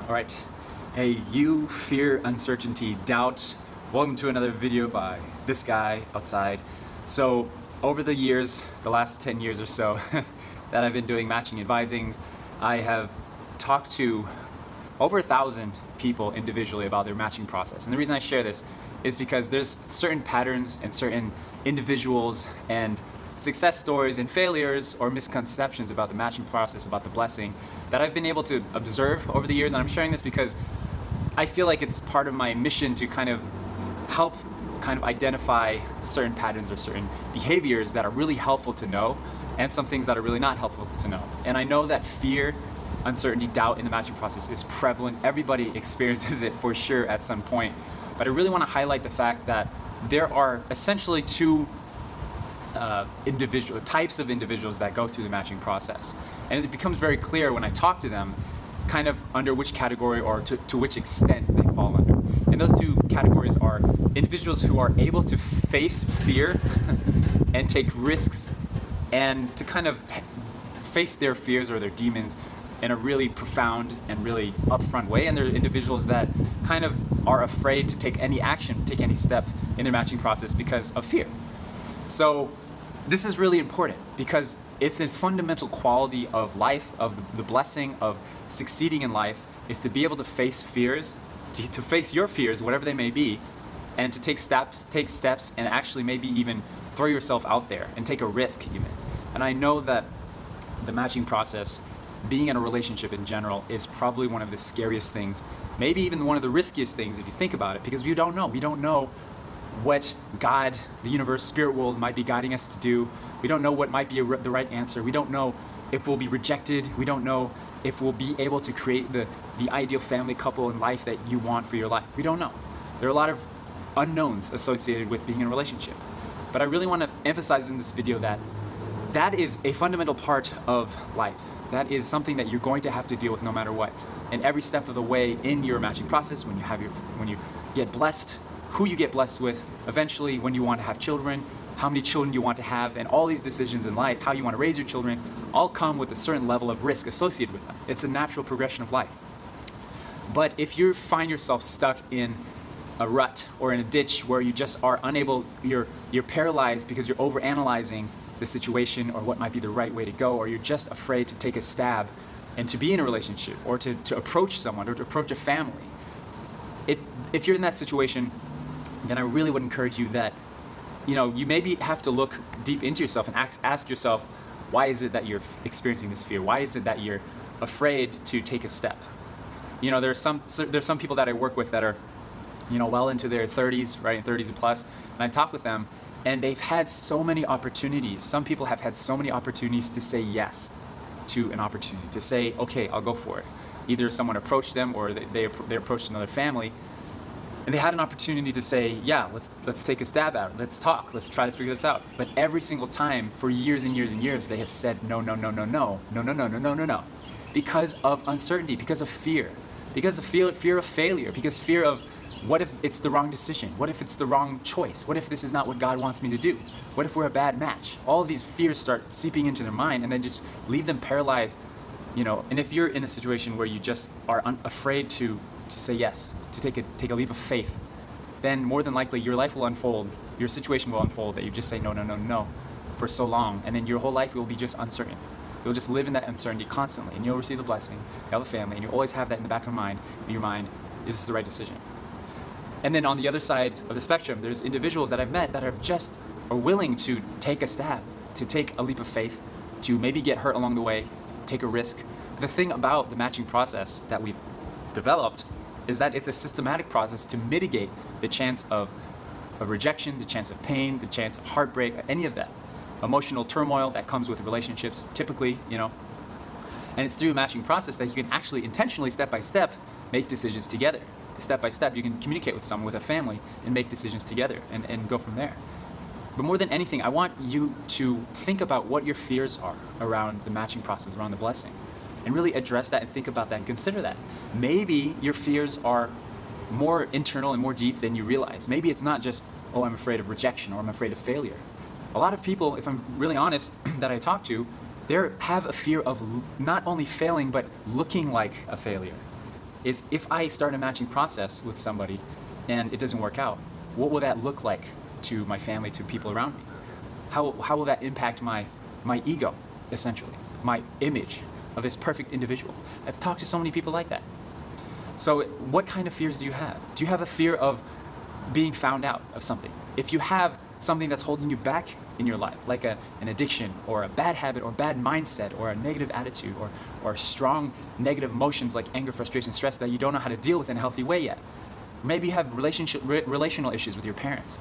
All right. Hey, you fear, uncertainty, doubt. Welcome to another video by this guy outside. So over the years, the last 10 years or so that I've been doing matching advisings, I have talked to over 1,000 people individually about their matching process. And the reason I share this is because there's certain patterns and certain individuals and success stories and failures or misconceptions about the matching process, about the blessing, that I've been able to observe over the years. And I'm sharing this because I feel like it's part of my mission to kind of help identify certain patterns or certain behaviors that are really helpful to know and some things that are really not helpful to know. And I know that fear, uncertainty, doubt in the matching process is prevalent. Everybody experiences it for sure at some point. But I really want to highlight the fact that there are essentially two types of individuals that go through the matching process. And it becomes very clear when I talk to them kind of under which category or to which extent they fall under. And those two categories are individuals who are able to face fear and take risks and to kind of face their fears or their demons in a really profound and really upfront way. And there are individuals that kind of are afraid to take any action, take any step in their matching process because of fear. So this is really important because it's a fundamental quality of life, of the blessing of succeeding in life, is to be able to face fears, to face your fears, whatever they may be, and to take steps and actually maybe even throw yourself out there and take a risk even. And I know that the matching process, being in a relationship in general, is probably one of the scariest things, maybe even one of the riskiest things if you think about it, because we don't know. We don't know what God, the universe, spirit world might be guiding us to do. We don't know what might be the right answer. We don't know if we'll be rejected. We don't know if we'll be able to create the ideal family couple in life that you want for your life. We don't know. There are a lot of unknowns associated with being in a relationship. But I really want to emphasize in this video that that is a fundamental part of life. That is something that you're going to have to deal with no matter what. And every step of the way in your matching process, when you get blessed, who you get blessed with, eventually when you want to have children, how many children you want to have, and all these decisions in life, how you want to raise your children, all come with a certain level of risk associated with them. It's a natural progression of life. But if you find yourself stuck in a rut or in a ditch where you just are unable, you're paralyzed because you're overanalyzing the situation or what might be the right way to go, or you're just afraid to take a stab and to be in a relationship or to approach someone or to approach a family, if you're in that situation, then I really would encourage you that, you maybe have to look deep into yourself and ask yourself, why is it that you're experiencing this fear? Why is it that you're afraid to take a step? There's some people that I work with that are, well into their 30s, right, 30s and plus, and I talk with them, and they've had so many opportunities. Some people have had so many opportunities to say yes to an opportunity, to say, okay, I'll go for it. Either someone approached them or they approached another family, and they had an opportunity to say, yeah, let's take a stab at it. Let's talk. Let's try to figure this out. But every single time, for years and years and years, they have said no, no, no, no, no, no, no, no, no, no, no, no, because of uncertainty, because of fear of failure, because fear of what if it's the wrong decision? What if it's the wrong choice? What if this is not what God wants me to do? What if we're a bad match? All of these fears start seeping into their mind and then just leave them paralyzed. And if you're in a situation where you just are afraid to say yes, to take a leap of faith, then more than likely your life will unfold, your situation will unfold that you just say no, no, no, no for so long, and then your whole life will be just uncertain. You'll just live in that uncertainty constantly, and you'll receive the blessing, you'll have a family, and you always have that in the back of your mind, is this the right decision? And then on the other side of the spectrum, there's individuals that I've met that are willing to take a stab, to take a leap of faith, to maybe get hurt along the way, take a risk. The thing about the matching process that we've developed is that it's a systematic process to mitigate the chance of rejection, the chance of pain, the chance of heartbreak, any of that emotional turmoil that comes with relationships, typically, And it's through a matching process that you can actually intentionally, step by step, make decisions together. Step by step, you can communicate with someone, with a family, and make decisions together and go from there. But more than anything, I want you to think about what your fears are around the matching process, around the blessing, and really address that and think about that and consider that. Maybe your fears are more internal and more deep than you realize. Maybe it's not just, oh, I'm afraid of rejection or I'm afraid of failure. A lot of people, if I'm really honest, that I talk to, they have a fear of not only failing, but looking like a failure. is if I start a matching process with somebody and it doesn't work out, what will that look like to my family, to people around me? How will that impact my ego, essentially, my image of this perfect individual? I've talked to so many people like that. So what kind of fears do you have? Do you have a fear of being found out of something? If you have something that's holding you back in your life, like an addiction or a bad habit or bad mindset or a negative attitude or strong negative emotions like anger, frustration, stress that you don't know how to deal with in a healthy way yet. Maybe you have relational issues with your parents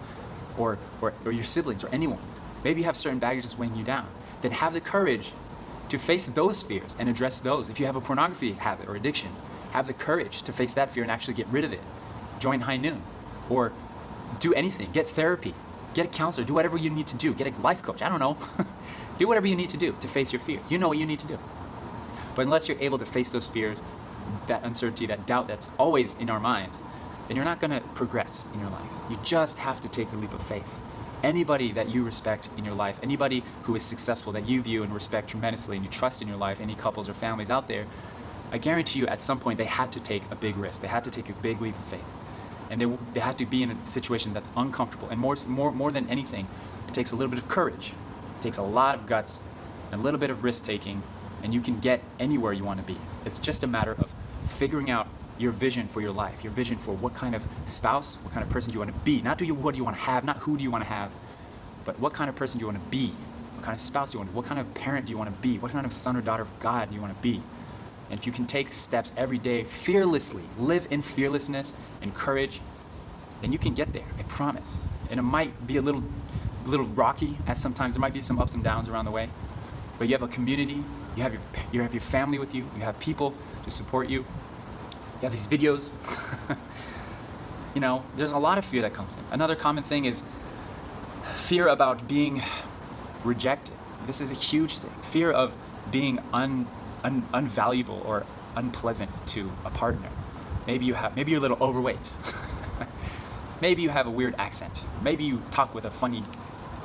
or your siblings or anyone. Maybe you have certain baggage that's weighing you down. Then have the courage to face those fears and address those. If you have a pornography habit or addiction, have the courage to face that fear and actually get rid of it. Join High Noon or do anything. Get therapy. Get a counselor. Do whatever you need to do. Get a life coach. I don't know. Do whatever you need to do to face your fears. You know what you need to do. But unless you're able to face those fears, that uncertainty, that doubt that's always in our minds, then you're not going to progress in your life. You just have to take the leap of faith. Anybody that you respect in your life, anybody who is successful that you view and respect tremendously and you trust in your life, any couples or families out there, I guarantee you at some point they had to take a big risk. They had to take a big leap of faith. And they had to be in a situation that's uncomfortable. And more than anything, it takes a little bit of courage. It takes a lot of guts, a little bit of risk taking, and you can get anywhere you want to be. It's just a matter of figuring out your vision for your life, your vision for what kind of spouse, what kind of person do you want to be. Not what do you want to have, not who do you want to have, but what kind of person do you want to be? What kind of spouse do you want to be? What kind of parent do you want to be? What kind of son or daughter of God do you want to be? And if you can take steps every day fearlessly, live in fearlessness and courage, then you can get there, I promise. And it might be a little rocky at sometimes. There might be some ups and downs around the way, but you have a community, you have your family with you, you have people to support you. You have these videos. You know, there's a lot of fear that comes in. Another common thing is fear about being rejected. This is a huge thing. Fear of being unvaluable or unpleasant to a partner. Maybe you're a little overweight. Maybe you have a weird accent. Maybe you talk with a funny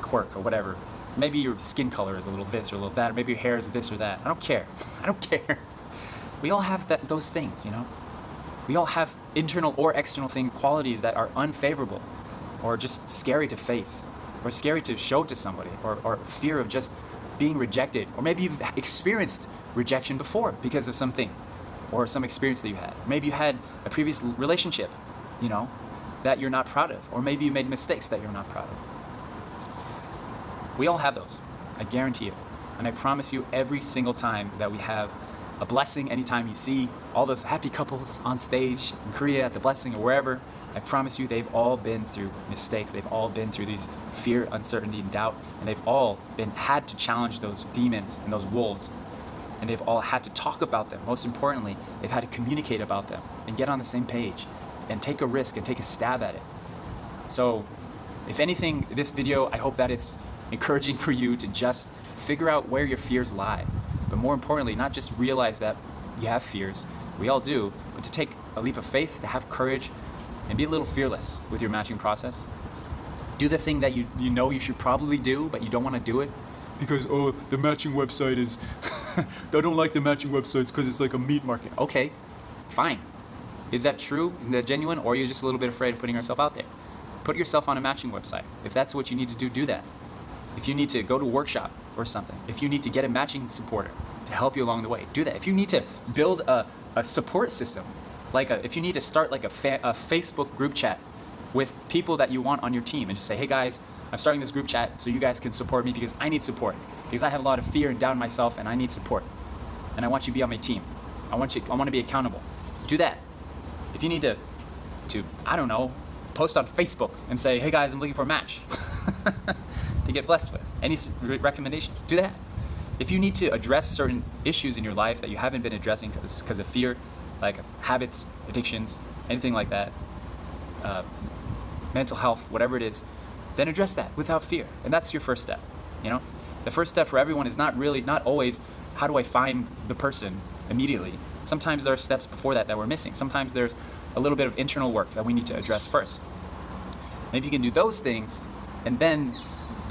quirk or whatever. Maybe your skin color is a little this or a little that. Or maybe your hair is this or that. I don't care. I don't care. We all have those things, you know. We all have internal or external qualities that are unfavorable or just scary to face or scary to show to somebody or fear of just being rejected. Or maybe you've experienced rejection before because of something or some experience that you had. Maybe you had a previous relationship, you know, that you're not proud of. Or maybe you made mistakes that you're not proud of. We all have those, I guarantee you. And I promise you every single time that we have a blessing, anytime you see all those happy couples on stage in Korea at the blessing or wherever, I promise you they've all been through mistakes. They've all been through these fear, uncertainty, and doubt, and they've all had to challenge those demons and those wolves, and they've all had to talk about them. Most importantly, they've had to communicate about them and get on the same page and take a risk and take a stab at it. So if anything, this video, I hope that it's encouraging for you to just figure out where your fears lie. But more importantly, not just realize that you have fears, we all do, but to take a leap of faith, to have courage, and be a little fearless with your matching process. Do the thing that you know you should probably do, but you don't want to do it because, oh, the matching website is, I don't like the matching websites because it's like a meat market. Okay, fine. Is that true? Is that genuine? Or are you just a little bit afraid of putting yourself out there? Put yourself on a matching website. If that's what you need to do, do that. If you need to go to a workshop or something, if you need to get a matching supporter to help you along the way, do that. If you need to build a support system, if you need to start like a Facebook group chat with people that you want on your team and just say, hey guys, I'm starting this group chat so you guys can support me because I need support. Because I have a lot of fear and doubt in myself and I need support. And I want you to be on my team. I want to be accountable. Do that. If you need to I don't know, post on Facebook and say, hey guys, I'm looking for a match to get blessed with. Any recommendations? Do that. If you need to address certain issues in your life that you haven't been addressing because of fear, like habits, addictions, anything like that, mental health, whatever it is, then address that without fear. And that's your first step, you know? The first step for everyone is not always, how do I find the person immediately? Sometimes there are steps before that we're missing. Sometimes there's a little bit of internal work that we need to address first. And if you can do those things, and then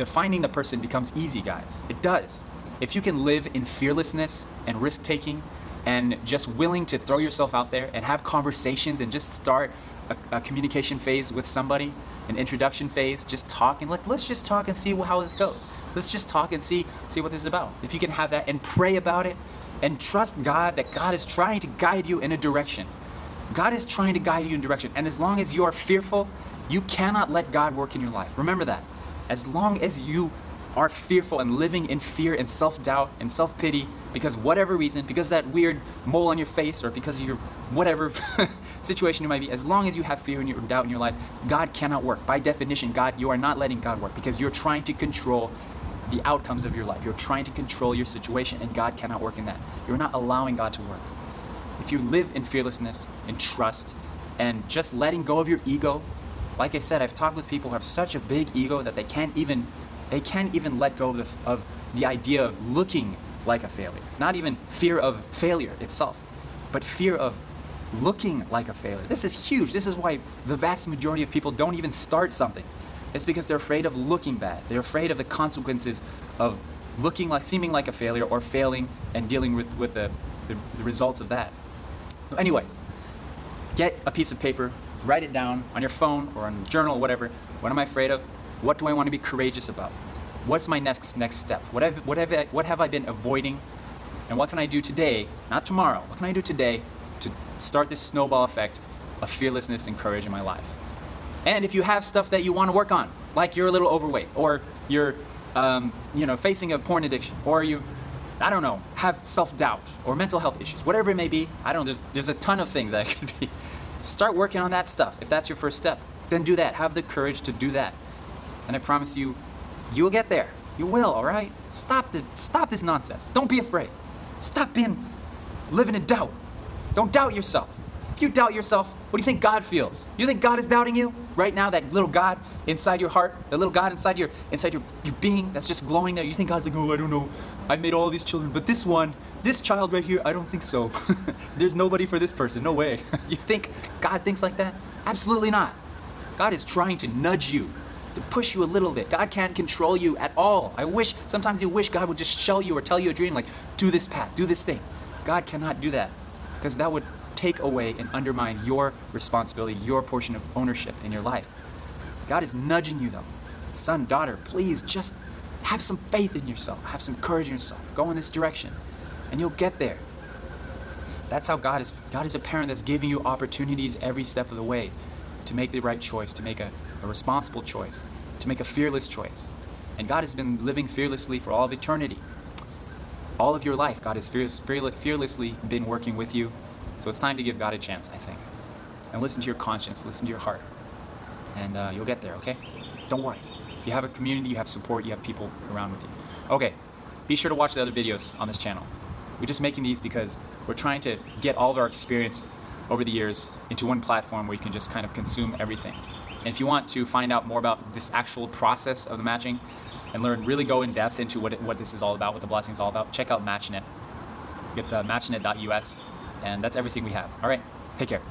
finding the person becomes easy, guys. It does. If you can live in fearlessness and risk-taking and just willing to throw yourself out there and have conversations and just start a communication phase with somebody, an introduction phase, just talking, like, let's just talk and see how this goes. Let's just talk and see what this is about. If you can have that and pray about it and trust God that God is trying to guide you in a direction. God is trying to guide you in a direction. And as long as you are fearful, you cannot let God work in your life. Remember that. As long as you are fearful and living in fear and self-doubt and self-pity because whatever reason, because that weird mole on your face or because of your whatever situation you might be, as long as you have fear and doubt in your life, God cannot work. By definition, you are not letting God work because you're trying to control the outcomes of your life. You're trying to control your situation, and God cannot work in that. You're not allowing God to work. If you live in fearlessness and trust and just letting go of your ego, like I said, I've talked with people who have such a big ego that they can't even let go of the idea of looking like a failure. Not even fear of failure itself, but fear of looking like a failure. This is huge. This is why the vast majority of people don't even start something. It's because they're afraid of looking bad. They're afraid of the consequences of seeming like a failure or failing and dealing with the results of that. Anyways, get a piece of paper, write it down on your phone or on a journal or whatever. What am I afraid of? What do I want to be courageous about? What's my next step? What have I been avoiding? And what can I do today, not tomorrow, what can I do today to start this snowball effect of fearlessness and courage in my life? And if you have stuff that you want to work on, like you're a little overweight, or you're facing a porn addiction, or you, I don't know, have self-doubt or mental health issues, whatever it may be, I don't know, there's a ton of things that it could be. Start working on that stuff. If that's your first step, then do that. Have the courage to do that. And I promise you, you'll get there. You will, all right? Stop this nonsense. Don't be afraid. Stop living in doubt. Don't doubt yourself. If you doubt yourself, what do you think God feels? You think God is doubting you? Right now, that little God inside your heart, the little God inside your being that's just glowing there, you think God's like, oh, I don't know, I made all these children, but this child right here, I don't think so. There's nobody for this person, no way. You think God thinks like that? Absolutely not. God is trying to nudge you, to push you a little bit. God can't control you at all. Sometimes you wish God would just show you or tell you a dream, like, do this path, do this thing. God cannot do that, because that would take away and undermine your responsibility, your portion of ownership in your life. God is nudging you though. Son, daughter, please just have some faith in yourself. Have some courage in yourself. Go in this direction and you'll get there. That's how God is. God is a parent that's giving you opportunities every step of the way to make the right choice, to make a responsible choice, to make a fearless choice. And God has been living fearlessly for all of eternity. All of your life, God has fearlessly been working with you. So it's time to give God a chance, I think. And listen to your conscience, listen to your heart. And you'll get there, okay? Don't worry. You have a community, you have support, you have people around with you. Okay, be sure to watch the other videos on this channel. We're just making these because we're trying to get all of our experience over the years into one platform where you can just kind of consume everything. And if you want to find out more about this actual process of the matching and really go in depth into what this is all about, what the blessing is all about, check out MatchNet. It's matchnet.us. And that's everything we have. All right, take care.